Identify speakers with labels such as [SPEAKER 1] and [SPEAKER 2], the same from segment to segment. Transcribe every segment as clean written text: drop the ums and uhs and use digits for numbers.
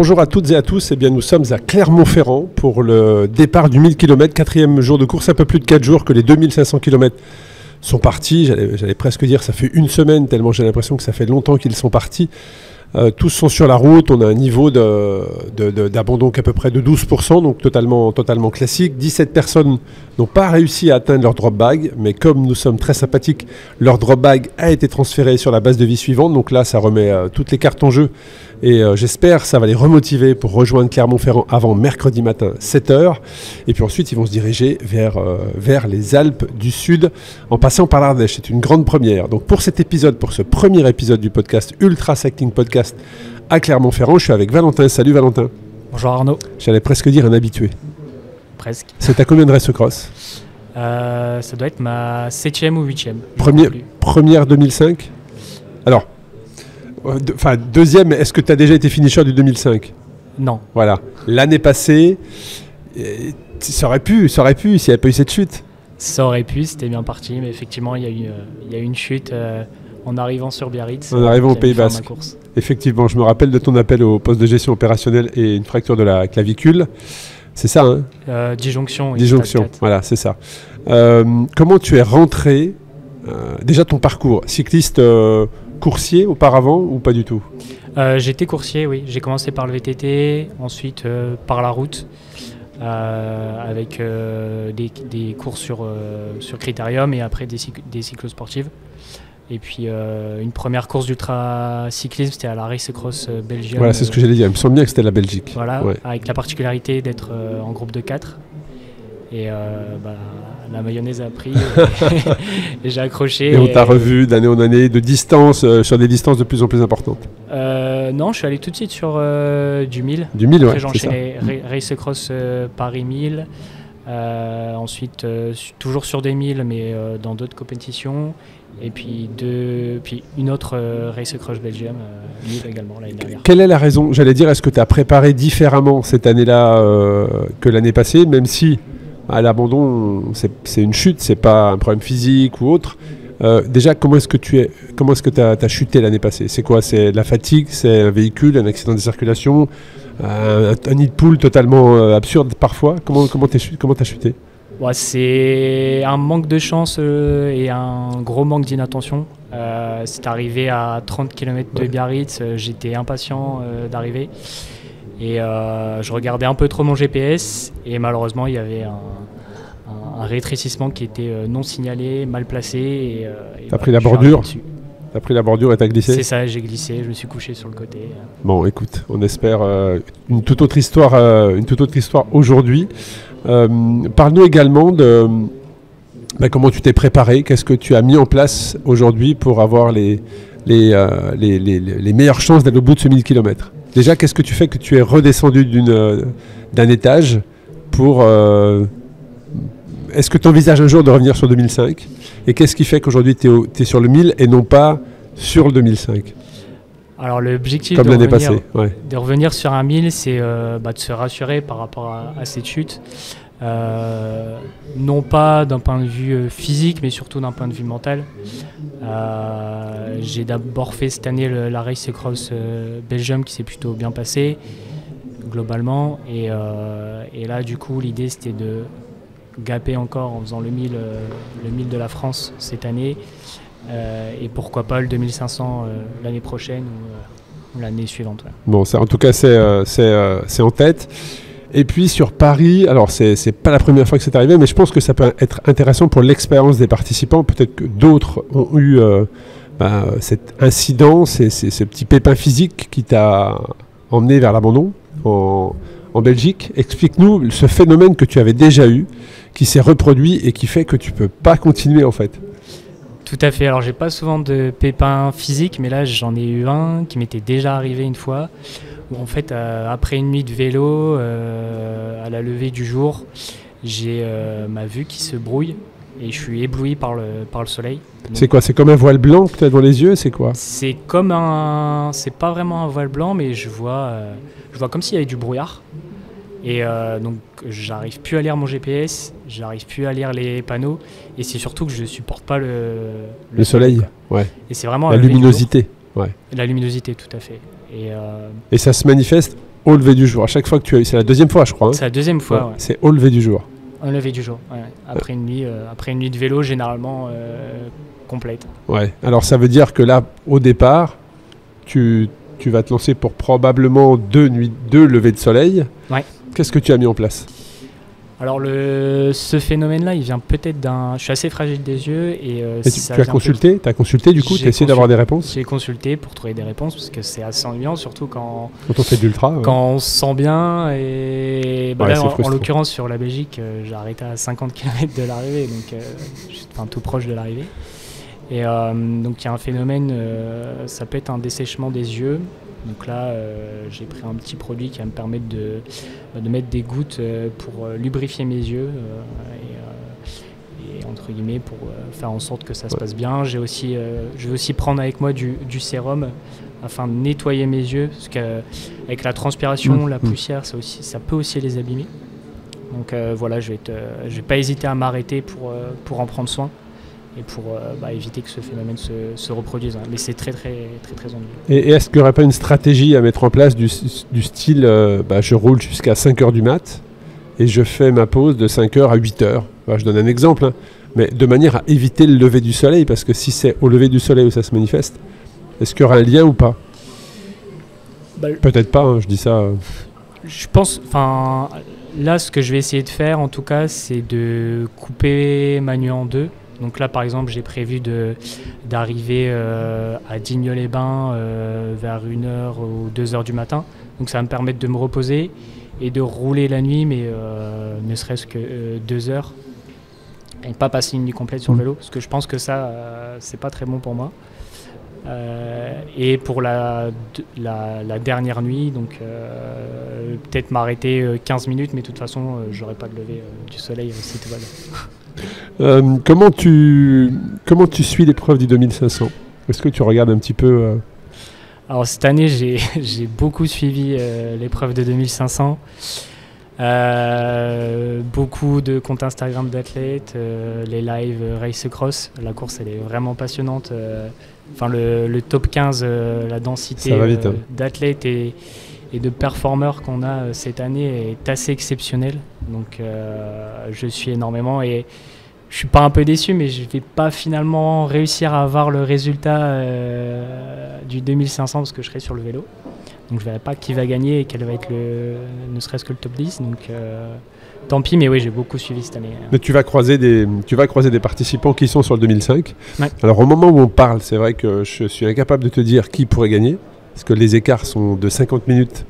[SPEAKER 1] Bonjour à toutes et à tous, nous sommes à Clermont-Ferrand pour le départ du 1000 km, 4e jour de course, un peu plus de 4 jours que les 2500 km sont partis. J'allais presque dire ça fait une semaine, tellement j'ai l'impression que ça fait longtemps qu'ils sont partis. Tous sont sur la route, on a un niveau d'abandon à peu près de 12%, donc totalement classique. 17 personnes n'ont pas réussi à atteindre leur drop bag, mais comme nous sommes très sympathiques, leur drop bag a été transféré sur la base de vie suivante, donc là ça remet toutes les cartes en jeu et j'espère que ça va les remotiver pour rejoindre Clermont-Ferrand avant mercredi matin 7h, et puis ensuite ils vont se diriger vers les Alpes du Sud en passant par l'Ardèche. C'est une grande première. Donc pour cet épisode, pour ce premier épisode du podcast Ultra Cycling Podcast à Clermont-Ferrand, je suis avec Valentin. Salut Valentin.
[SPEAKER 2] Bonjour Arnaud.
[SPEAKER 1] J'allais presque dire un habitué.
[SPEAKER 2] Presque.
[SPEAKER 1] C'est à combien de race cross?
[SPEAKER 2] Ça doit être ma 7e ou 8e.
[SPEAKER 1] Première 2005. Alors, deuxième, est-ce que tu as déjà été finisher du 2005?
[SPEAKER 2] Non.
[SPEAKER 1] Voilà. L'année passée, ça aurait pu s'il n'y avait pas eu cette chute.
[SPEAKER 2] Ça aurait pu, c'était bien parti, mais effectivement, il y a eu une chute en arrivant sur Biarritz.
[SPEAKER 1] En arrivant au Pays Basque. Effectivement, je me rappelle de ton appel au poste de gestion opérationnelle et une fracture de la clavicule. C'est ça, hein?
[SPEAKER 2] Disjonction. Oui,
[SPEAKER 1] Disjonction, voilà, c'est ça. Comment tu es rentré, déjà ton parcours, cycliste coursier auparavant ou pas du tout?
[SPEAKER 2] J'étais coursier, oui. J'ai commencé par le VTT, ensuite par la route, avec des courses sur Critérium et après des cyclosportives. Et puis une première course d'ultra-cyclisme, c'était à la Race Cross Belgium.
[SPEAKER 1] Voilà, c'est ce que j'allais dire. Il me semble bien que c'était la Belgique.
[SPEAKER 2] Voilà,
[SPEAKER 1] ouais.
[SPEAKER 2] Avec la particularité d'être en groupe de 4. Et la mayonnaise a pris et j'ai accroché.
[SPEAKER 1] Et on t'a revu d'année en année, de distance, sur des distances de plus en plus importantes.
[SPEAKER 2] Non, je suis allé tout de suite sur du 1000.
[SPEAKER 1] Du 1000,
[SPEAKER 2] après,
[SPEAKER 1] ouais,
[SPEAKER 2] j'ai enchaîné Race Cross Paris 1000. Ensuite, toujours sur des 1000, mais dans d'autres compétitions. Et puis une autre Race Cross Belgium, 1000 également l'année dernière.
[SPEAKER 1] Quelle est la raison? J'allais dire, est-ce que tu as préparé différemment cette année-là que l'année passée, même si à l'abandon, c'est une chute, c'est pas un problème physique ou autre. Déjà, comment est-ce que tu as chuté l'année passée? C'est quoi? C'est de la fatigue? C'est un véhicule, un accident de circulation, un nid de poule totalement absurde parfois? Comment t'as chuté?
[SPEAKER 2] Ouais, c'est un manque de chance et un gros manque d'inattention. C'est arrivé à 30 km de Biarritz, j'étais impatient d'arriver. Et je regardais un peu trop mon GPS et malheureusement il y avait un rétrécissement qui était non signalé, mal placé.
[SPEAKER 1] T'as pris la bordure? T'as pris la bordure et t'as glissé? C'est
[SPEAKER 2] ça, j'ai glissé, je me suis couché sur le côté.
[SPEAKER 1] Bon, écoute, on espère une toute autre histoire aujourd'hui. Parle-nous également de comment tu t'es préparé, qu'est-ce que tu as mis en place aujourd'hui pour avoir les meilleures chances d'aller au bout de ce 1000 km. Déjà, qu'est-ce que tu fais que tu es redescendu d'un étage pour... Est-ce que tu envisages un jour de revenir sur 2005? Et qu'est-ce qui fait qu'aujourd'hui tu es sur le 1000 et non pas sur le 2005?
[SPEAKER 2] Alors l'objectif
[SPEAKER 1] de
[SPEAKER 2] revenir sur un 1000, c'est de se rassurer par rapport à cette chute. Non pas d'un point de vue physique, mais surtout d'un point de vue mental. J'ai d'abord fait cette année la Race Cross Belgium qui s'est plutôt bien passé globalement. Et là, du coup, l'idée c'était de gaper encore en faisant le 1000 de la France cette année. Et pourquoi pas le 2500 l'année prochaine ou l'année suivante. Ouais.
[SPEAKER 1] Bon, ça, en tout cas, c'est en tête. Et puis sur Paris, alors c'est pas la première fois que c'est arrivé, mais je pense que ça peut être intéressant pour l'expérience des participants. Peut-être que d'autres ont eu cet incident, ce petit pépin physique qui t'a emmené vers l'abandon en Belgique. Explique-nous ce phénomène que tu avais déjà eu, qui s'est reproduit et qui fait que tu peux pas continuer en fait.
[SPEAKER 2] Tout à fait. Alors j'ai pas souvent de pépins physiques, mais là j'en ai eu un qui m'était déjà arrivé une fois. Où en fait, après une nuit de vélo, à la levée du jour, j'ai ma vue qui se brouille et je suis ébloui par le soleil. Donc,
[SPEAKER 1] c'est quoi? C'est comme un voile blanc que tu as devant les yeux? C'est quoi?
[SPEAKER 2] C'est pas vraiment un voile blanc, mais je vois comme s'il y avait du brouillard. Et donc j'arrive plus à lire mon GPS, j'arrive plus à lire les panneaux, et c'est surtout que je supporte pas le
[SPEAKER 1] soleil. Ouais.
[SPEAKER 2] Et c'est vraiment
[SPEAKER 1] la luminosité. Ouais.
[SPEAKER 2] La luminosité, tout à fait.
[SPEAKER 1] Et ça se manifeste au lever du jour. À chaque fois que tu as eu, c'est la deuxième fois, je crois. Hein.
[SPEAKER 2] C'est la deuxième fois. Ouais.
[SPEAKER 1] C'est au lever du jour.
[SPEAKER 2] Au lever du jour. Ouais. Après une nuit de vélo, généralement complète.
[SPEAKER 1] Ouais. Alors ça veut dire que là, au départ, tu vas te lancer pour probablement 2 levées de soleil.
[SPEAKER 2] Ouais.
[SPEAKER 1] Qu'est-ce que tu as mis en place?
[SPEAKER 2] Alors ce phénomène-là, il vient peut-être d'un... Je suis assez fragile des yeux et
[SPEAKER 1] tu as consulté? Tu as consulté du coup? Tu as essayé d'avoir des réponses?
[SPEAKER 2] J'ai consulté pour trouver des réponses parce que c'est assez ennuyant, surtout quand
[SPEAKER 1] on fait de l'ultra. Ouais.
[SPEAKER 2] Quand on se sent bien. Et là, en l'occurrence, sur la Belgique, j'ai arrêté à 50 km de l'arrivée, donc tout proche de l'arrivée. Et donc il y a un phénomène, ça peut être un dessèchement des yeux. Donc là, j'ai pris un petit produit qui va me permettre de mettre des gouttes pour lubrifier mes yeux et entre guillemets pour faire en sorte que ça se passe bien. Je vais aussi prendre avec moi du sérum afin de nettoyer mes yeux, parce qu'avec la transpiration, la poussière, ça peut aussi les abîmer. Donc voilà, je vais pas hésiter à m'arrêter pour en prendre soin. Et pour éviter que ce phénomène se reproduise. Mais c'est très ennuyeux. Et
[SPEAKER 1] est-ce qu'il n'y aurait pas une stratégie à mettre en place du style je roule jusqu'à 5h du mat et je fais ma pause de 5h à 8h. Je donne un exemple, hein, mais de manière à éviter le lever du soleil, parce que si c'est au lever du soleil où ça se manifeste, est-ce qu'il y aura un lien ou pas? Peut-être pas, hein, je dis ça.
[SPEAKER 2] Je pense, là ce que je vais essayer de faire en tout cas, c'est de couper ma nuit en deux. Donc là, par exemple, j'ai prévu d'arriver à Digne-les-Bains vers 1h ou 2h du matin. Donc ça va me permettre de me reposer et de rouler la nuit, mais ne serait-ce que 2 heures. Et pas passer une nuit complète sur le vélo, parce que je pense que ça, c'est pas très bon pour moi. Et pour la dernière nuit, donc peut-être m'arrêter 15 minutes, mais de toute façon, j'aurai pas de lever du soleil si tout va bien.
[SPEAKER 1] Comment tu suis l'épreuve du 2500? Est-ce que tu regardes un petit peu
[SPEAKER 2] Alors cette année, j'ai beaucoup suivi l'épreuve de 2500. Beaucoup de comptes Instagram d'athlètes, les lives Race Across. La course, elle est vraiment passionnante. Le top 15, la densité d'athlètes et de performeurs qu'on a cette année est assez exceptionnelle. Donc je suis énormément et je suis pas un peu déçu, mais je vais pas finalement réussir à avoir le résultat du 2500 parce que je serai sur le vélo. Donc je verrai pas qui va gagner et quel va être ne serait-ce que le top 10. Donc tant pis, mais oui, j'ai beaucoup suivi cette année.
[SPEAKER 1] Mais tu vas croiser des participants qui sont sur le 2005.
[SPEAKER 2] Ouais.
[SPEAKER 1] Alors au moment où on parle, c'est vrai que je suis incapable de te dire qui pourrait gagner, parce que les écarts sont de 50 minutes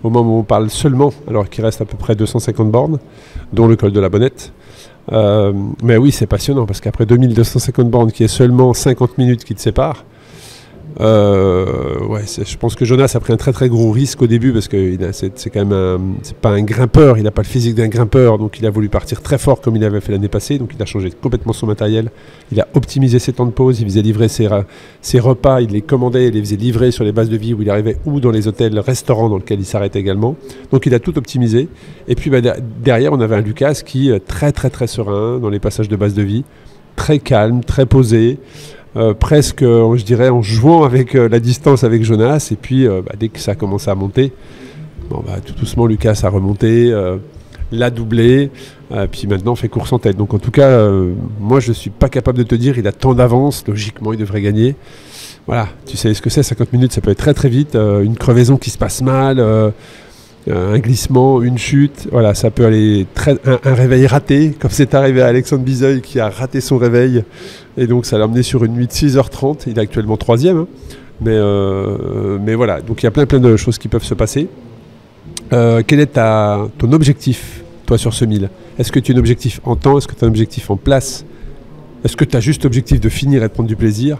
[SPEAKER 1] au moment où on parle seulement, alors qu'il reste à peu près 250 bornes, dont le col de la Bonnette. Mais oui, c'est passionnant, parce qu'après 2250 bornes, qui est seulement 50 minutes qui te séparent, je pense que Jonas a pris un très très gros risque au début, parce que c'est quand même c'est pas un grimpeur, il n'a pas le physique d'un grimpeur, donc il a voulu partir très fort comme il avait fait l'année passée, donc il a changé complètement son matériel, il a optimisé ses temps de pause, il faisait livrer ses repas, il les commandait, il les faisait livrer sur les bases de vie où il arrivait, ou dans les hôtels, restaurants dans lesquels il s'arrêtait également, donc il a tout optimisé. Et puis derrière on avait un Lucas qui est très très très serein dans les passages de base de vie, très calme, très posé, presque, je dirais, en jouant avec la distance avec Jonas. Et puis, dès que ça a commencé à monter, tout doucement, Lucas a remonté, l'a doublé, puis maintenant, on fait course en tête. Donc, en tout cas, moi, je ne suis pas capable de te dire, il a tant d'avance, logiquement, il devrait gagner. Voilà, tu sais ce que c'est, 50 minutes, ça peut être très, très vite. Une crevaison qui se passe mal, un glissement, une chute, voilà, ça peut aller un réveil raté, comme c'est arrivé à Alexandre Bizeuil qui a raté son réveil, et donc ça l'a emmené sur une nuit de 6h30, il est actuellement 3e, hein. Mais voilà, donc il y a plein de choses qui peuvent se passer. Quel est ton objectif, toi, sur ce 1000? Est-ce que tu as un objectif en temps? Est-ce que tu as un objectif en place? Est-ce que tu as juste l'objectif de finir et de prendre du plaisir?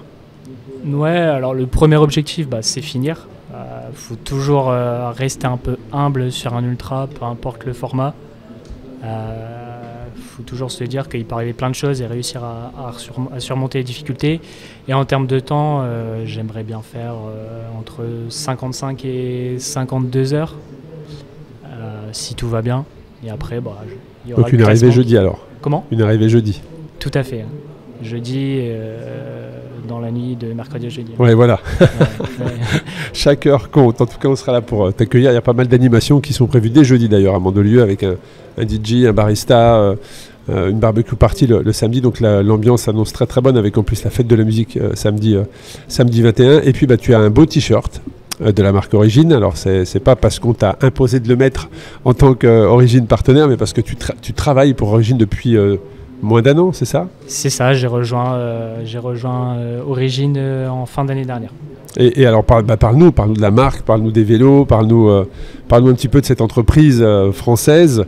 [SPEAKER 2] Ouais, alors le premier objectif, c'est finir. Faut toujours rester un peu humble sur un ultra, peu importe le format. Faut toujours se dire qu'il peut arriver plein de choses et réussir à surmonter les difficultés. Et en termes de temps, j'aimerais bien faire entre 55 et 52 heures, si tout va bien. Et après, il y aura
[SPEAKER 1] donc une arrivée jeudi alors?
[SPEAKER 2] Comment?
[SPEAKER 1] Une arrivée jeudi.
[SPEAKER 2] Tout à fait. jeudi dans la nuit de mercredi à jeudi.
[SPEAKER 1] Ouais, voilà.
[SPEAKER 2] Ouais.
[SPEAKER 1] Chaque heure compte. En tout cas, on sera là pour t'accueillir. Il y a pas mal d'animations qui sont prévues dès jeudi d'ailleurs à Mandelieu avec un DJ, un barista, une barbecue party le samedi. Donc l'ambiance s'annonce très très bonne avec en plus la fête de la musique samedi 21. Et puis tu as un beau t-shirt de la marque Origine. Alors c'est pas parce qu'on t'a imposé de le mettre en tant qu'Origine partenaire, mais parce que tu travailles pour Origine depuis moins d'un an, c'est ça?
[SPEAKER 2] C'est ça, j'ai rejoint Origine en fin d'année dernière.
[SPEAKER 1] Et alors parle-nous de la marque, parle-nous des vélos, parle-nous un petit peu de cette entreprise française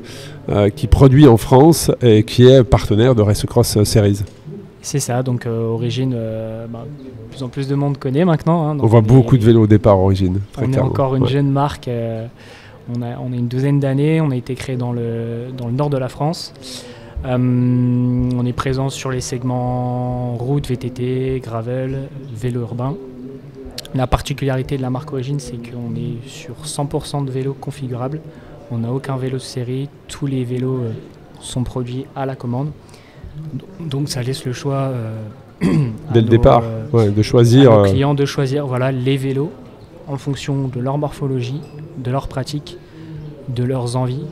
[SPEAKER 1] qui produit en France et qui est partenaire de Race Cross Series.
[SPEAKER 2] C'est ça, donc Origine, de plus en plus de monde connaît maintenant. Hein,
[SPEAKER 1] on voit beaucoup de vélos au départ Origine.
[SPEAKER 2] On est encore une jeune marque, on a une douzaine d'années, on a été créé dans le nord de la France. On est présent sur les segments route, VTT, gravel, vélo urbain. La particularité de la marque Origine, c'est qu'on est sur 100% de vélos configurables. On n'a aucun vélo de série, tous les vélos sont produits à la commande. Donc ça laisse le choix
[SPEAKER 1] dès le départ de choisir
[SPEAKER 2] à nos clients de choisir les vélos en fonction de leur morphologie, de leur pratique, de leurs envies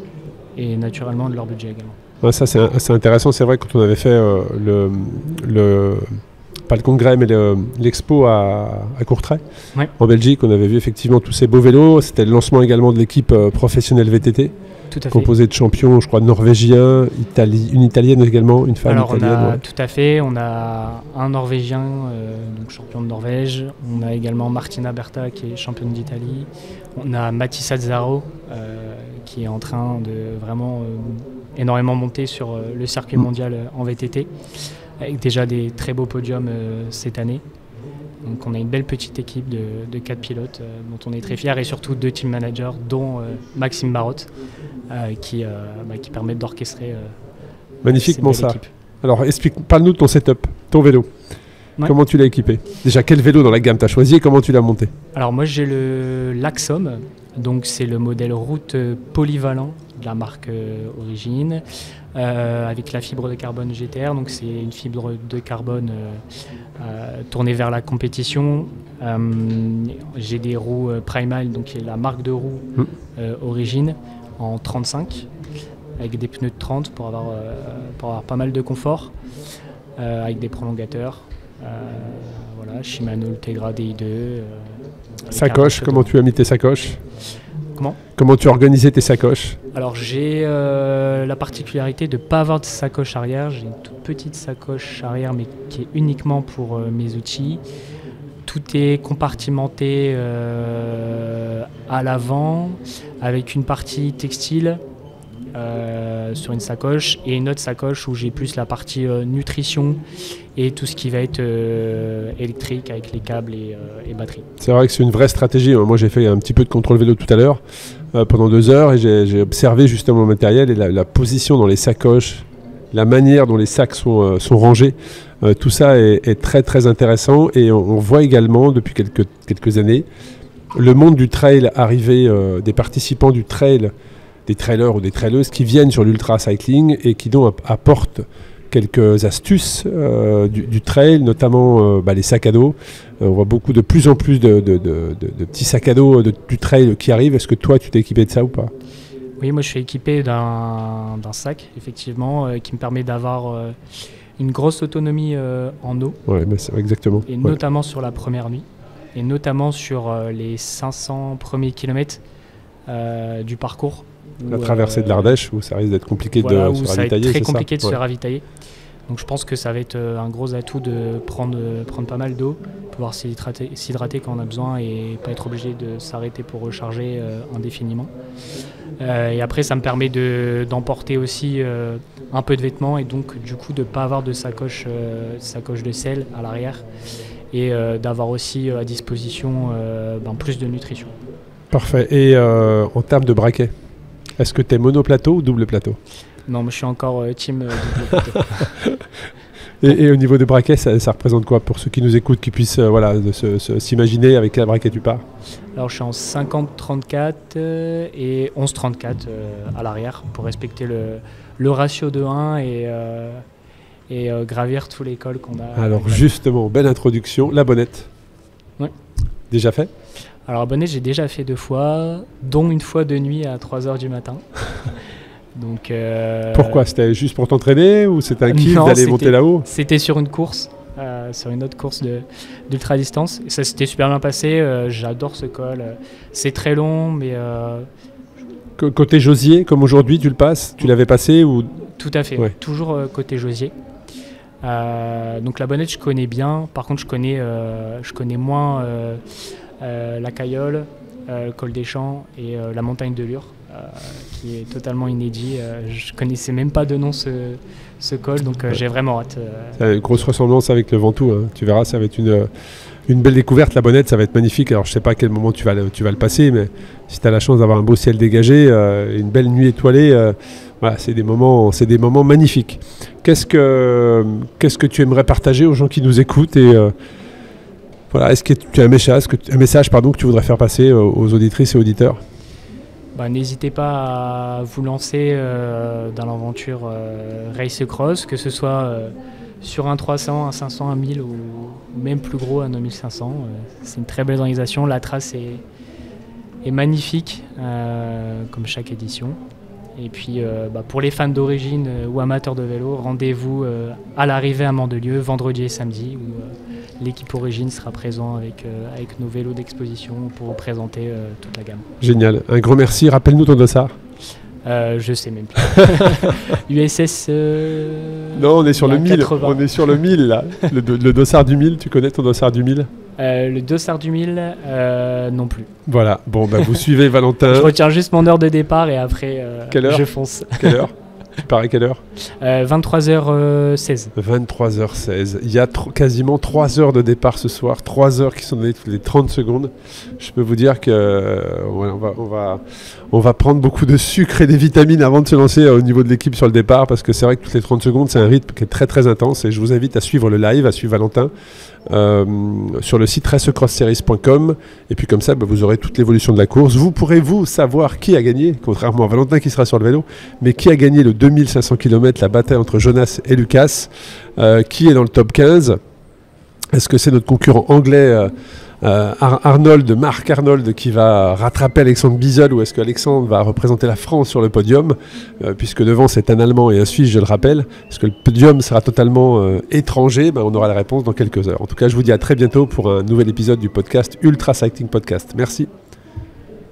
[SPEAKER 2] et naturellement de leur budget également.
[SPEAKER 1] Ouais, ça c'est intéressant, c'est vrai, quand on avait fait pas le congrès mais l'expo à Courtrai,
[SPEAKER 2] ouais,
[SPEAKER 1] en Belgique, on avait vu effectivement tous ces beaux vélos. C'était le lancement également de l'équipe professionnelle VTT.
[SPEAKER 2] Tout à fait.
[SPEAKER 1] Composée de champions, je crois, norvégiens, une italienne également, une femme italienne.
[SPEAKER 2] Tout à fait, on a un norvégien, donc champion de Norvège. On a également Martina Berta qui est championne d'Italie. On a Matti Sazzaro qui est en train de vraiment énormément monter sur le circuit mondial en VTT, avec déjà des très beaux podiums cette année. Donc on a une belle petite équipe de 4 pilotes dont on est très fiers, et surtout 2 team managers, dont Maxime Barotte, qui permettent d'orchestrer
[SPEAKER 1] magnifiquement ça.
[SPEAKER 2] Équipe.
[SPEAKER 1] Alors parle-nous de ton setup, ton vélo. Ouais. Comment tu l'as équipé? Déjà, quel vélo dans la gamme tu as choisi et comment tu l'as monté?
[SPEAKER 2] Alors moi j'ai le Laxom, donc c'est le modèle route polyvalent de la marque Origine, avec la fibre de carbone GTR, donc c'est une fibre de carbone tournée vers la compétition. J'ai des roues Primal, donc qui est la marque de roues Origine, en 35, avec des pneus de 30 pour avoir pas mal de confort, avec des prolongateurs. Shimano Ultegra DI2.
[SPEAKER 1] Sacoche, comment tu as mis tes sacoches?
[SPEAKER 2] Comment
[SPEAKER 1] tu as organisé tes sacoches?
[SPEAKER 2] Alors j'ai la particularité de ne pas avoir de sacoche arrière. J'ai une toute petite sacoche arrière, mais qui est uniquement pour mes outils. Tout est compartimenté à l'avant, avec une partie textile sur une sacoche, et une autre sacoche où j'ai plus la partie nutrition et tout ce qui va être électrique avec les câbles et batteries. C'est
[SPEAKER 1] vrai que c'est une vraie stratégie. Moi j'ai fait un petit peu de contrôle vélo tout à l'heure pendant 2 heures, et j'ai observé justement le matériel et la position dans les sacoches, la manière dont les sacs sont rangés. Tout ça est très très intéressant, et on voit également depuis quelques années le monde du trail arriver, des participants du trail, des trailers ou des traileuses qui viennent sur l'ultra cycling et qui donc apportent quelques astuces du trail, notamment les sacs à dos. On voit de plus en plus de petits sacs à dos du trail qui arrivent. Est-ce que toi, tu t'es équipé de ça ou pas?
[SPEAKER 2] Oui, moi je suis équipé d'un sac, effectivement, qui me permet d'avoir une grosse autonomie en eau.
[SPEAKER 1] Oui, exactement.
[SPEAKER 2] Et notamment sur la première nuit, et notamment sur les 500 premiers kilomètres du parcours.
[SPEAKER 1] La traversée de l'Ardèche, où ça risque d'être compliqué de se ravitailler.
[SPEAKER 2] Ça va être très compliqué de se ravitailler. Donc je pense que ça va être un gros atout de prendre pas mal d'eau, pouvoir s'hydrater quand on a besoin et pas être obligé de s'arrêter pour recharger indéfiniment. Et après ça me permet d'emporter aussi un peu de vêtements, et donc du coup de ne pas avoir de sacoche de selle à l'arrière, et d'avoir aussi à disposition plus de nutrition.
[SPEAKER 1] Parfait. Et en termes de braquet, est-ce que tu es monoplateau ou double plateau?
[SPEAKER 2] Non, moi je suis encore team double plateau.
[SPEAKER 1] Et au niveau de braquet, ça représente quoi pour ceux qui nous écoutent, qui puissent s'imaginer avec quel braquet tu pars?
[SPEAKER 2] Alors je suis en 50-34 et 11-34 à l'arrière, pour respecter le ratio de 1 et et gravir tous les cols qu'on a.
[SPEAKER 1] Alors justement, belle introduction. La Bonnette.
[SPEAKER 2] Ouais.
[SPEAKER 1] Déjà fait?
[SPEAKER 2] Alors la Bonnette, j'ai déjà fait 2 fois, dont une fois de nuit à 3h du matin. Donc,
[SPEAKER 1] pourquoi? C'était juste pour t'entraîner ou c'était un kiff d'aller monter là-haut?
[SPEAKER 2] C'était sur une course, sur une autre course d'ultra distance. Et ça s'était super bien passé. J'adore ce col. C'est très long, mais
[SPEAKER 1] côté Josier, comme aujourd'hui, tu le passes? Tu l'avais passé ou...
[SPEAKER 2] Tout à fait. Ouais. Toujours côté Josier. Donc la Bonnette, je connais bien. Par contre, je connais moins la Cayolle, le col des Champs et la montagne de Lure. Qui est totalement inédit. Je connaissais même pas de nom ce col, donc j'ai vraiment hâte.
[SPEAKER 1] Ça a une grosse ressemblance avec le Ventoux, hein. Tu verras, ça va être une belle découverte. La Bonnette, ça va être magnifique. Alors je sais pas à quel moment tu vas le passer, mais si tu as la chance d'avoir un beau ciel dégagé, une belle nuit étoilée, voilà, c'est des moments magnifiques. Qu'est-ce que tu aimerais partager aux gens qui nous écoutent et voilà, est-ce que tu as un message que tu voudrais faire passer aux auditrices et auditeurs?
[SPEAKER 2] N'hésitez pas à vous lancer dans l'aventure Race Cross, que ce soit sur un 300, un 500, un 1000 ou même plus gros, un 9500. C'est une très belle organisation. La trace est magnifique, comme chaque édition. Et puis pour les fans d'origine ou amateurs de vélo, rendez-vous à l'arrivée à Mandelieu, vendredi et samedi, où l'équipe Origine sera présente avec nos vélos d'exposition pour vous présenter toute la gamme.
[SPEAKER 1] Génial. Un gros merci. Rappelle-nous ton dossard.
[SPEAKER 2] Je sais même plus. USS...
[SPEAKER 1] non, on est sur le 1000.
[SPEAKER 2] 80.
[SPEAKER 1] On est sur le 1000 là. Le dossard du 1000, tu connais ton dossard du 1000?
[SPEAKER 2] Le dossard du 1000, non plus.
[SPEAKER 1] Voilà. Bon, vous suivez Valentin.
[SPEAKER 2] Je retiens juste mon heure de départ et après, je fonce.
[SPEAKER 1] Quelle heure? Tu pars à quelle heure?
[SPEAKER 2] 23h16.
[SPEAKER 1] 23h16. Il y a quasiment 3 heures de départ ce soir. 3 heures qui sont données toutes les 30 secondes. Je peux vous dire que on va prendre beaucoup de sucre et des vitamines avant de se lancer au niveau de l'équipe sur le départ, parce que c'est vrai que toutes les 30 secondes, c'est un rythme qui est très très intense, et je vous invite à suivre le live, à suivre Valentin sur le site racecrossseries.com, et puis comme ça vous aurez toute l'évolution de la course. Vous pourrez savoir qui a gagné, contrairement à Valentin qui sera sur le vélo, mais qui a gagné le 2500 km, la bataille entre Jonas et Lucas, qui est dans le top 15. Est-ce que c'est notre concurrent anglais Marc Arnold qui va rattraper Alexandre Bizel, ou est-ce qu'Alexandre va représenter la France sur le podium, puisque devant c'est un Allemand et un Suisse, je le rappelle. Est-ce que le podium sera totalement étranger? On aura la réponse dans quelques heures. En tout cas, je vous dis à très bientôt pour un nouvel épisode du podcast Ultra Cycling Podcast. Merci.